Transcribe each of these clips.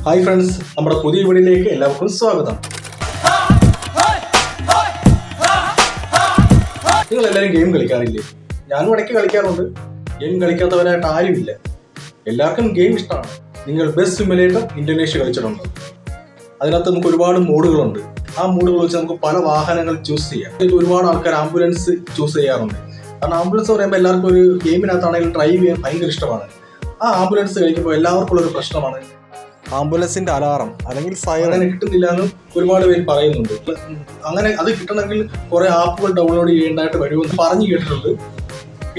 Hi friends, നമ്മുടെ പുതിയ വീഡിയോയിലേക്ക് എല്ലാവർക്കും സ്വാഗതം. നിങ്ങൾ എല്ലാവരും ഗെയിം കളിക്കാറില്ലേ? ഞാനും ഇടയ്ക്ക് കളിക്കാറുണ്ട്. ഗെയിം കളിക്കാത്തവരായിട്ട് ആരുമില്ല. എല്ലാവർക്കും ഗെയിം ഇഷ്ടമാണ്. നിങ്ങൾ ബസ് സിമുലേറ്റർ ഇന്തോനേഷ്യ കളിച്ചിട്ടുണ്ട്. അതിനകത്ത് നമുക്ക് ഒരുപാട് മോഡുകളുണ്ട്. ആ മോഡുകൾ വെച്ച് നമുക്ക് പല വാഹനങ്ങൾ ചൂസ് ചെയ്യാം. ഒരുപാട് ആൾക്കാർ ആംബുലൻസ് ചൂസ് ചെയ്യാറുണ്ട്. കാരണം ആംബുലൻസ് പറയുമ്പോൾ എല്ലാവർക്കും ഒരു ഗെയിമിനകത്താണെങ്കിലും ഡ്രൈവ് ചെയ്യാൻ ഭയങ്കര ഇഷ്ടമാണ്. ആ ആംബുലൻസ് കളിക്കുമ്പോൾ എല്ലാവർക്കും ഉള്ളൊരു പ്രശ്നമാണ് ആംബുലൻസിന്റെ അലാറം അല്ലെങ്കിൽ സൈറൻ കിട്ടുന്നില്ല എന്ന് ഒരുപാട് പേര് പറയുന്നുണ്ട്. അങ്ങനെ അത് കിട്ടണമെങ്കിൽ കുറെ ആപ്പുകൾ ഡൗൺലോഡ് ചെയ്യേണ്ടതായിട്ട് വരുമെന്ന് പറഞ്ഞു കേട്ടിട്ടുണ്ട്.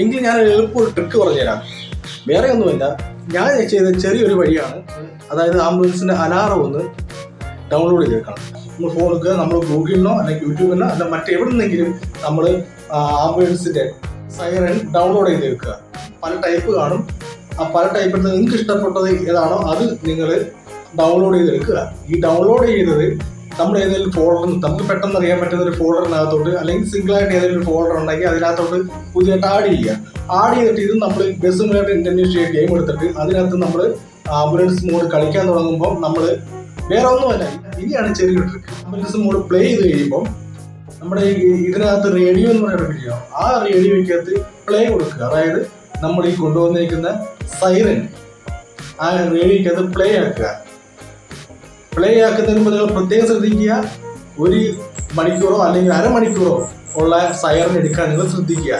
എങ്കിൽ ഞാൻ എളുപ്പം ഒരു ട്രിക്ക് പറഞ്ഞുതരാം. വേറെ ഒന്നുമില്ല, ഞാൻ ചെയ്ത ചെറിയൊരു വഴിയാണ്. അതായത് ആംബുലൻസിന്റെ അലാറം ഒന്ന് ഡൗൺലോഡ് ചെയ്തേക്കണം. നമ്മൾ ഫോൺ എടുക്കുക, നമ്മൾ ഗൂഗിളിനോ അല്ലെങ്കിൽ യൂട്യൂബിനോ അല്ല മറ്റെവിടെ നിന്നെങ്കിലും നമ്മൾ ആംബുലൻസിന്റെ സൈറൻ ഡൗൺലോഡ് ചെയ്ത് വെക്കുക. പല ടൈപ്പ് കാണും. ആ പല ടൈപ്പിൽ നിങ്ങൾക്ക് ഇഷ്ടപ്പെട്ടത് ഏതാണോ അത് നിങ്ങൾ ഡൗൺലോഡ് ചെയ്തെടുക്കുക. ഈ ഡൗൺലോഡ് ചെയ്തത് നമ്മൾ ഏതെങ്കിലും ഫോൾഡർ, നമുക്ക് പെട്ടെന്ന് അറിയാൻ പറ്റുന്ന ഒരു ഫോൾഡറിനകത്തോട്ട് അല്ലെങ്കിൽ സിംഗിളായിട്ട് ഏതെങ്കിലും ഒരു ഫോൾഡർ ഉണ്ടെങ്കിൽ അതിനകത്തോട്ട് പുതിയതായിട്ട് ആഡ് ചെയ്യുക. ആഡ് ചെയ്തിട്ട് ഇത് നമ്മൾ ബസ് സിമുലേറ്റർ ഇന്തോനേഷ്യ ഗെയിം എടുത്തിട്ട് അതിനകത്ത് നമ്മൾ ആംബുലൻസ് മോഡ് കളിക്കാൻ തുടങ്ങുമ്പോൾ നമ്മൾ വേറെ ഒന്നുമല്ല, ഇനിയാണ് ചെറിയൊരു ട്രിക്ക്. ആംബുലൻസ് മോഡ് പ്ലേ ചെയ്ത് കഴിയുമ്പോൾ നമ്മുടെ ഇതിനകത്ത് റേഡിയോ എന്ന് പറയുന്ന വീഡിയോ, ആ റേഡിയോയ്ക്കകത്ത് പ്ലേ കൊടുക്കുക. അതായത് നമ്മൾ ഈ കൊണ്ടുവന്നിരിക്കുന്ന സൈറൻ ആ റേഡിയോയ്ക്കകത്ത് പ്ലേ ആക്കുക. പ്ലേ ആക്കുന്നതിന് മുമ്പ് നിങ്ങൾ പ്രത്യേകം ശ്രദ്ധിക്കുക, ഒരു മണിക്കൂറോ അല്ലെങ്കിൽ അരമണിക്കൂറോ ഉള്ള സൈറൻ എടുക്കാൻ നിങ്ങൾ ശ്രദ്ധിക്കുക.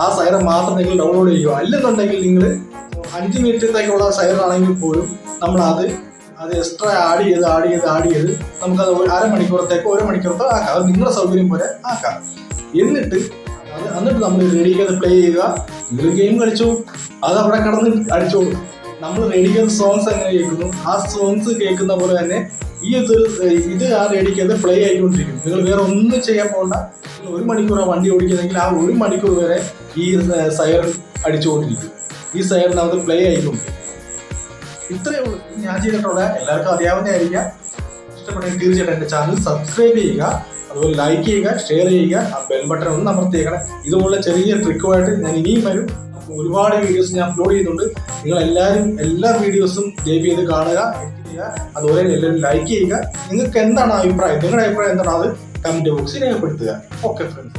ആ സൈറൻ മാത്രം നിങ്ങൾ ഡൗൺലോഡ് ചെയ്യുക. അല്ലെന്നുണ്ടെങ്കിൽ നിങ്ങൾ 5 മിനിറ്റത്തേക്കുള്ള സൈറൻ ആണെങ്കിൽ പോലും നമ്മൾ അത് എക്സ്ട്രാ ആഡ് ചെയ്ത് നമുക്കത് അരമണിക്കൂറത്തേക്കോ 1 മണിക്കൂറത്തോ ആക്കാം. അത് നിങ്ങളുടെ സൗകര്യം പോലെ ആക്കാം. എന്നിട്ട് നമ്മൾ റേഡിയോയ്ക്കകത്ത് പ്ലേ ചെയ്യുക. നിങ്ങൾ ഗെയിം കളിച്ചു, അത് അവിടെ കിടന്ന് അടിച്ചോളൂ. നമ്മൾ റേഡിയോയ്ക്കകത്ത് സോങ്സ് എങ്ങനെ കേൾക്കുന്നു, ആ സോങ്സ് കേൾക്കുന്ന പോലെ തന്നെ ഇത് ആ റേഡിയോയ്ക്കകത്ത് പ്ലേ ആയിക്കൊണ്ടിരിക്കും. നിങ്ങൾ വേറെ ഒന്നും ചെയ്യാൻ പോകണ്ട. 1 മണിക്കൂർ വണ്ടി ഓടിക്കുന്നെങ്കിൽ ആ 1 മണിക്കൂർ വരെ ഈ സൈറൻ അടിച്ചുകൊണ്ടിരിക്കും. ഈ സൈറനകത്ത് പ്ലേ ആയിക്കൊണ്ടിരിക്കും. ഇത്രയേ ഉള്ളൂ ഞാൻ ചെയ്തിട്ടുള്ള. എല്ലാവർക്കും അറിയാവുന്നതായിരിക്കാം. ഇഷ്ടപ്പെട്ടെങ്കിൽ തീർച്ചയായിട്ടും എൻ്റെ ചാനൽ സബ്സ്ക്രൈബ് ചെയ്യുക, അതുപോലെ ലൈക്ക് ചെയ്യുക, ഷെയർ ചെയ്യുക, ആ ബെൽ ബട്ടൺ ഒന്ന് അമർത്തിയേക്കണം. ഇതുപോലെ ചെറിയ ട്രിക്കുമായിട്ട് ഞാൻ ഇനിയും വരും. ഒരുപാട് വീഡിയോസ് ഞാൻ അപ്ലോഡ് ചെയ്യുന്നുണ്ട്. നിങ്ങൾ എല്ലാവരും എല്ലാ വീഡിയോസും ദയവ് ചെയ്ത് കാണുക, അതുപോലെ എല്ലാവരും ലൈക്ക് ചെയ്യുക. നിങ്ങൾക്ക് എന്താണ് അഭിപ്രായം, നിങ്ങളുടെ അഭിപ്രായം എന്താണ് അത് കമൻറ്റ് ബോക്സിൽ രേഖപ്പെടുത്തുക. Okay friends.